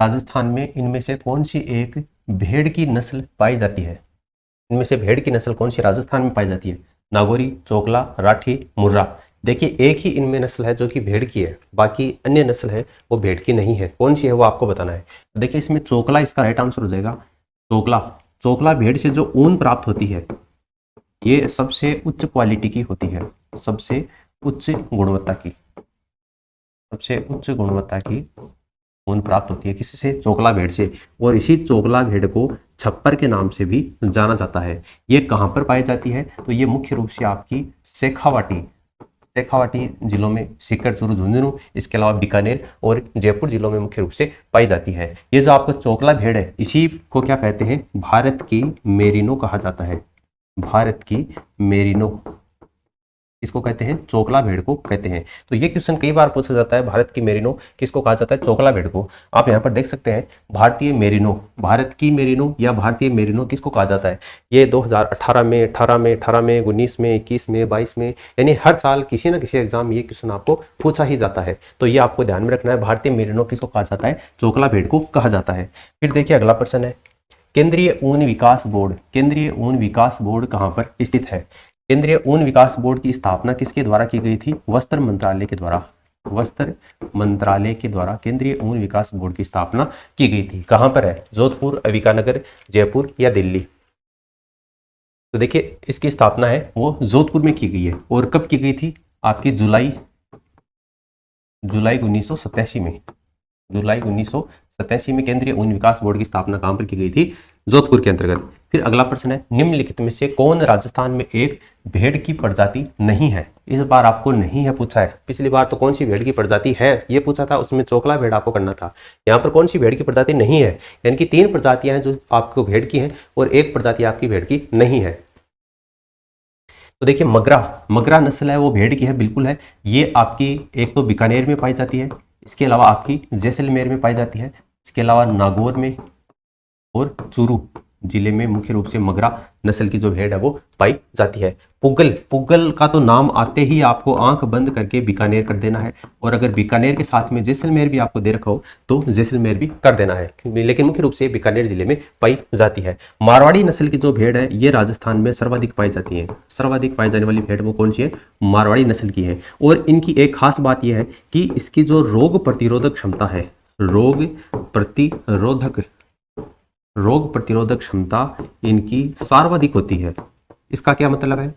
राजस्थान में इनमें से कौन सी एक भेड़ की नस्ल पाई जाती है? इनमें से भेड़ की नस्ल कौन सी राजस्थान में पाई जाती है? नागौरी, चोकला, राठी, मुर्रा। देखिए एक ही इनमें नस्ल है जो कि भेड़ की है, बाकी अन्य नस्ल है वो भेड़ की नहीं है। कौन सी है वो आपको बताना है। देखिए इसमें चोकला इसका राइट आंसर हो जाएगा। चोकला, चोकला भेड़ से जो ऊन प्राप्त होती है ये सबसे उच्च क्वालिटी की होती है, सबसे उच्च गुणवत्ता की, सबसे उच्च गुणवत्ता की ऊन प्राप्त होती है किससे? चोकला भेड़ से। और इसी चोकला भेड़ को छप्पर के नाम से भी जाना जाता है। ये कहाँ पर पाई जाती है? तो ये मुख्य रूप से आपकी शेखावाटी, शेखावाटी जिलों में, सीकर, चूरू, झुंझुनू, इसके अलावा बीकानेर और जयपुर जिलों में मुख्य रूप से पाई जाती है। ये जो आपका चोकला भेड़ है इसी को क्या कहते हैं? भारत की मेरिनो कहा जाता है। भारत की मेरिनो, इसको कहते हैं, चोकला भेड़ को कहते हैं। तो ये क्वेश्चन कई बार पूछा जाता है, भारत की मेरिनो किसको कहा जाता है? चोकला भेड़ को। आप यहाँ पर देख सकते हैं भारतीय मेरिनो, भारत की मेरिनो या भारतीय मेरिनो किसको कहा जाता है? ये 2018 में, 18 में, 18 में, 19 में, 21 में, 22 में, यानी हर साल किसी न किसी एग्जाम में ये क्वेश्चन आपको पूछा ही जाता है। तो ये आपको ध्यान में रखना है, भारतीय मेरिनो किसको कहा जाता है? चोकला भेड़ को कहा जाता है। फिर देखिए अगला प्रश्न है, केंद्रीय ऊन विकास बोर्ड, केंद्रीय ऊन विकास बोर्ड कहाँ पर स्थित है? केंद्रीय ऊन विकास बोर्ड की स्थापना किसके द्वारा की गई थी? वस्त्र मंत्रालय के द्वारा, वस्त्र मंत्रालय के द्वारा केंद्रीय ऊन विकास बोर्ड की स्थापना की गई थी। कहां पर है? जोधपुर, बीकानेर, जयपुर या दिल्ली? तो देखिए इसकी स्थापना है वो जोधपुर में की गई है। और कब की गई थी? आपकी जुलाई 1987 में, जुलाई 1987 में केंद्रीय ऊन विकास बोर्ड की स्थापना कहां पर की गई थी? जोधपुर के अंतर्गत। फिर अगला प्रश्न है, निम्नलिखित में से कौन राजस्थान में एक भेड़ की प्रजाति नहीं है? इस बार आपको नहीं है पूछा है, पिछली बार तो कौन सी भेड़ की प्रजाति है ये पूछा था, उसमें चोकला भेड़ आपको करना था। यहाँ पर कौन सी भेड़ की प्रजाति नहीं है, यानी कि 3 प्रजातियां हैं जो आपको भेड़ की हैं और 1 प्रजाति आपकी भेड़ की नहीं है। तो देखिए मगरा, मगरा नस्ल है वो भेड़ की है, बिल्कुल है। ये आपकी एक तो बीकानेर में पाई जाती है, इसके अलावा आपकी जैसलमेर में पाई जाती है, इसके अलावा नागौर में और चूरू जिले में मुख्य रूप से मगरा नस्ल की जो भेड़ है वो पाई जाती है। पुगल, पुगल का तो नाम आते ही आपको आंख बंद करके बीकानेर कर देना है, और अगर बीकानेर के साथ में जैसलमेर भी आपको दे रखा हो तो जैसलमेर भी कर देना है, लेकिन मुख्य रूप से बीकानेर जिले में पाई जाती है। मारवाड़ी नस्ल की जो भेड़ है ये राजस्थान में सर्वाधिक पाई जाती है। सर्वाधिक पाई जाने वाली भेड़ वो कौन सी है? मारवाड़ी नस्ल की है। और इनकी एक खास बात यह है कि इसकी जो रोग प्रतिरोधक क्षमता है, रोग प्रतिरोधक क्षमता इनकी सर्वाधिक होती है। इसका क्या मतलब है?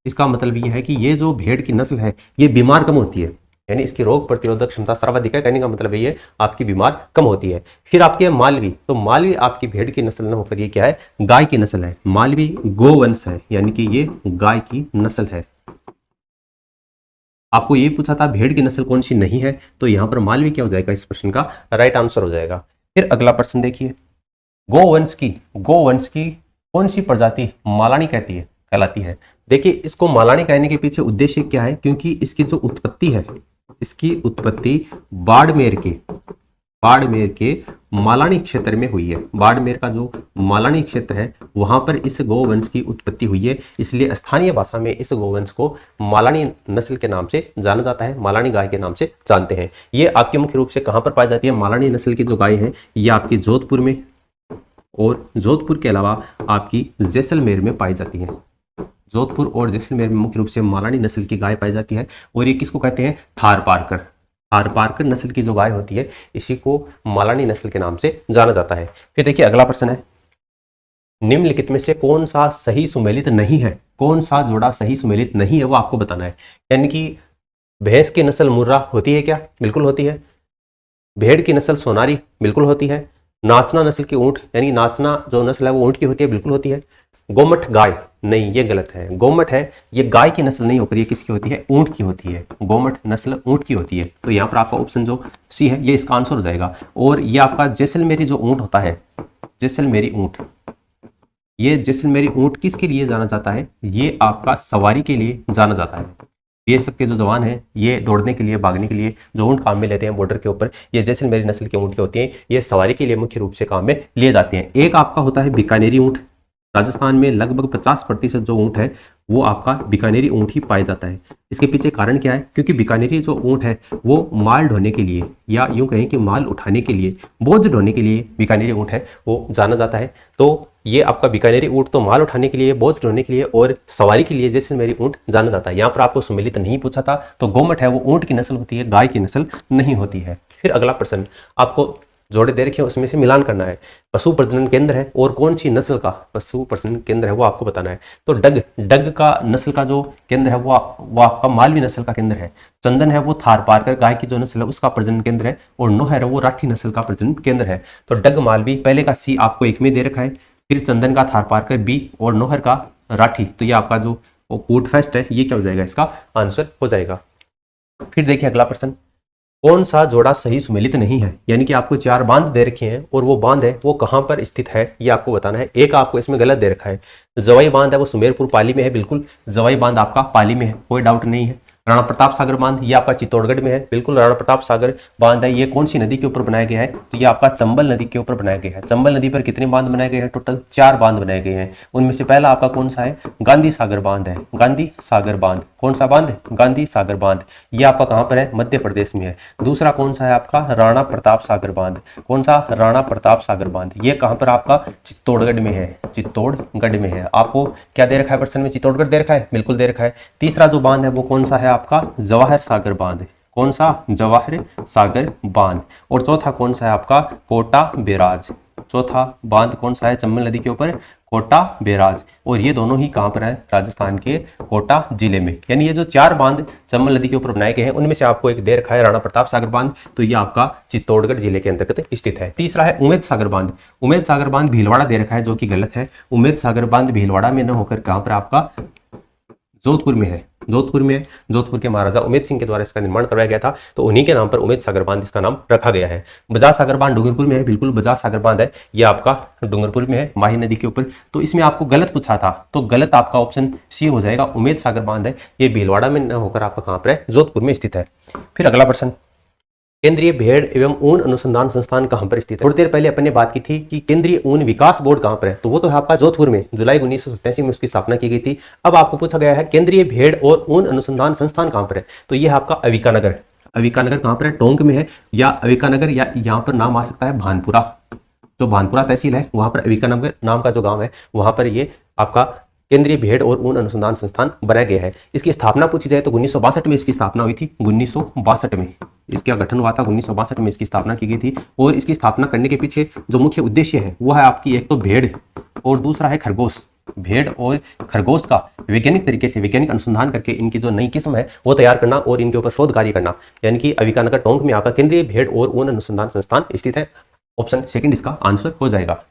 इसका मतलब यह है कि ये जो भेड़ की नस्ल है ये बीमार कम होती है, यानी इसकी रोग प्रतिरोधक क्षमता सर्वाधिक है। कहने का मतलब ये आपकी बीमार कम होती है। फिर आपकी है मालवी, तो मालवी आपकी भेड़ की नस्ल न होकर ये क्या है? गाय की नस्ल है। मालवी गोवंश है, यानी कि ये गाय की नस्ल है। आपको ये पूछा था भेड़ की नस्ल कौन सी नहीं है, तो यहां पर मालवी क्या हो जाएगा? इस प्रश्न का राइट आंसर हो जाएगा। फिर अगला प्रश्न देखिए, गोवंश की कौन सी प्रजाति मालानी कहलाती है? देखिए इसको मालानी कहने के पीछे उद्देश्य क्या है? क्योंकि इसकी जो उत्पत्ति है, इसकी उत्पत्ति बाड़मेर के मालानी क्षेत्र में हुई है। बाड़मेर का जो मालानी क्षेत्र है वहां पर इस गोवंश की उत्पत्ति हुई है, इसलिए स्थानीय भाषा में इस गोवंश को मालानी नस्ल के नाम से जाना जाता है, मालानी गाय के नाम से जानते हैं। ये आपके मुख्य रूप से कहां पर पाई जाती है? मालानी नस्ल की जो गाय है ये आपकी जोधपुर में और जोधपुर के अलावा आपकी जैसलमेर में पाई जाती है। जोधपुर और जैसलमेर में मुख्य रूप से मालानी नस्ल की गाय पाई जाती है। और ये किसको कहते हैं? थारपारकर। थारपारकर नस्ल की जो गाय होती है इसी को मालानी नस्ल के नाम से जाना जाता है। फिर देखिए अगला प्रश्न है, निम्नलिखित में से कौन सा सही सुमेलित नहीं है? कौन सा जोड़ा सही सुमेलित नहीं है वो आपको बताना है। यानी कि भैंस की नस्ल मुर्रा होती है क्या? बिल्कुल होती है। भेड़ की नस्ल सोनारी बिल्कुल होती है। नाचना नस्ल की ऊंट, यानी नाचना जो नस्ल है वो ऊंट की होती है, बिल्कुल होती है। गोमठ गाय, नहीं ये गलत है। गोमठ है ये गाय की नस्ल नहीं होकर ये किसकी होती है? ऊंट की होती है। गोमठ नस्ल ऊंट की होती है। तो यहाँ पर आपका ऑप्शन जो सी है ये इसका आंसर हो जाएगा। और ये आपका जैसलमेरी जो ऊंट होता है, जैसलमेरी ऊंट, ये जैसलमेरी ऊंट किसके लिए जाना जाता है? ये आपका सवारी के लिए जाना जाता है। ये सबके जो जवान हैं ये दौड़ने के लिए, भागने के लिए जो ऊंट काम में लेते हैं बॉर्डर के ऊपर, ये जैसलमेरी नस्ल के ऊंट के होते हैं। ये सवारी के लिए मुख्य रूप से काम में लिए जाते हैं। एक आपका होता है बीकानेरी ऊंट, राजस्थान में लगभग 50% जो ऊँट है वो आपका बीकानेरी ऊँट ही पाया जाता है। इसके पीछे कारण क्या है? क्योंकि बीकानेरी जो ऊँट है वो माल ढोने के लिए या यूँ कहें कि माल उठाने के लिए, बोझ ढोने के लिए बीकानेरी ऊँट है वो जाना जाता है। तो ये आपका बीकानेरी ऊँट तो माल उठाने के लिए, बोझ ढोने के लिए और सवारी के लिए जैसलमेरी ऊँट जाना जाता है। यहाँ पर आपको सुमेलित नहीं पूछा था, तो गोमट है वो ऊँट की नस्ल होती है, गाय की नस्ल नहीं होती है। फिर अगला प्रश्न, आपको जोड़े दे रखे हैं उसमें से मिलान करना है। पशु प्रजनन केंद्र है और कौन सी नस्ल का पशु प्रजनन केंद्र है वो आपको बताना है। तो डग का नस्ल का जो केंद्र है वो आपका मालवी नस्ल का केंद्र है। चंदन है वो थारपारकर गाय की जो नस्ल है उसका प्रजनन केंद्र है। और नोहर है वो राठी नस्ल का प्रजनन केंद्र है। तो डग मालवी पहले का सी आपको एक में दे रखा है, फिर चंदन का थारपारकर बी और नोहर का राठी। तो ये आपका जो कूटफेस्ट है ये क्या हो जाएगा? इसका आंसर हो जाएगा। फिर देखिए अगला प्रश्न, कौन सा जोड़ा सही सुमेलित नहीं है? यानी कि आपको 4 बांध दे रखे हैं और वो बांध है वो कहां पर स्थित है ये आपको बताना है। एक आपको इसमें गलत दे रखा है, जवाई बांध है वो सुमेरपुर पाली में है। बिल्कुल जवाई बांध आपका पाली में है, कोई डाउट नहीं है। राणा प्रताप सागर बांध ये आपका चित्तौड़गढ़ में है। बिल्कुल राणा प्रताप सागर बांध है, ये कौन सी नदी के ऊपर बनाया गया है? तो ये आपका चंबल नदी के ऊपर बनाया गया है। चंबल नदी पर कितने बांध बनाए गए हैं? टोटल 4 बांध बनाए गए हैं। उनमें से पहला आपका कौन सा है? गांधी सागर बांध है। गांधी सागर बांध कौन सा बांध है? गांधी सागर बांध। ये आपका कहां पर है? मध्य प्रदेश में है। दूसरा कौन सा है आपका? राणा प्रताप सागर बांध। कौन सा? राणा प्रताप सागर बांध। ये कहां पर आपका? चित्तौड़गढ़ में है। चित्तौड़गढ़ में है। आपको क्या दे रखा है प्रश्न में? चित्तौड़गढ़ दे रखा है, बिल्कुल दे रखा है। तीसरा जो बांध है वो कौन सा है आपका? जवाहर सागर बांध। कौन सा? जवाहर सागर बांध। और चौथा कौन सा है आपका? कोटा बैराज। चौथा बांध कौन सा है चंबल नदी के ऊपर? कोटा बैराज। और ये दोनों ही कहां पर है? राजस्थान के कोटा जिले में। यानी ये जो 4 बांध चंबल नदी के ऊपर बनाए गए हैं उनमें से आपको एक दे रखा है राणा प्रताप सागर बांध, तो ये आपका चित्तौड़गढ़ जिले के अंतर्गत स्थित है। तीसरा है उमेद सागर बांध। उमेद सागर बांध भीलवाड़ा दे रखा है जो कि गलत है। उमेद सागर बांध भीलवाड़ा में न होकर कहां पर आपका? जोधपुर में है। जोधपुर में, जोधपुर के महाराजा उमेद सिंह के द्वारा इसका निर्माण करवाया गया था, तो उन्हीं के नाम पर उमेद सागर बांध इसका नाम रखा गया है। बजाज सागर बांध डूंगरपुर में है। बिल्कुल बजाज सागर बांध है, ये आपका डूंगरपुर में है, माही नदी के ऊपर। तो इसमें आपको गलत पूछा था, तो गलत आपका ऑप्शन सी हो जाएगा। उमेद सागर बांध है ये भीलवाड़ा में न होकर आपका कहां पर है? जोधपुर में स्थित है। फिर अगला प्रश्न, केंद्रीय भेड़ एवं ऊन अनुसंधान संस्थान कहां पर स्थित है? थोड़ी देर पहले अपन ने बात की थी कि केंद्रीय ऊन विकास बोर्ड कहां पर है, तो वो तो है आपका जोधपुर में। जुलाई 1987 में उसकी स्थापना की गई थी। अब आपको पूछा गया है केंद्रीय भेड़ और ऊन अनुसंधान संस्थान कहां पर है, तो ये है आपका अविकानगर। अविकानगर कहां पर है? टोंक में है, या अविकानगर, या यहाँ पर नाम आ सकता है भानपुरा। जो भानपुरा तहसील है वहां पर अविकानगर नाम का जो गाँव है वहां पर ये आपका केंद्रीय भेड़ और ऊन अनुसंधान संस्थान बनाया गया है। इसकी स्थापना पूछी जाए तो 1962 में इसकी स्थापना हुई थी। 1962 में इसका गठन हुआ था। 1962 में इसकी स्थापना की गई थी। और इसकी स्थापना करने के पीछे जो मुख्य उद्देश्य है वो है आपकी एक तो भेड़ और दूसरा है खरगोश। भेड़ और खरगोश का वैज्ञानिक तरीके से वैज्ञानिक अनुसंधान करके इनकी जो नई किस्म है वो तैयार करना और इनके ऊपर शोध कार्य करना। यानी कि अविकानगर टोंक में आपका केंद्रीय भेड़ और ऊन अनुसंधान संस्थान स्थित है। ऑप्शन सेकंड इसका आंसर हो जाएगा।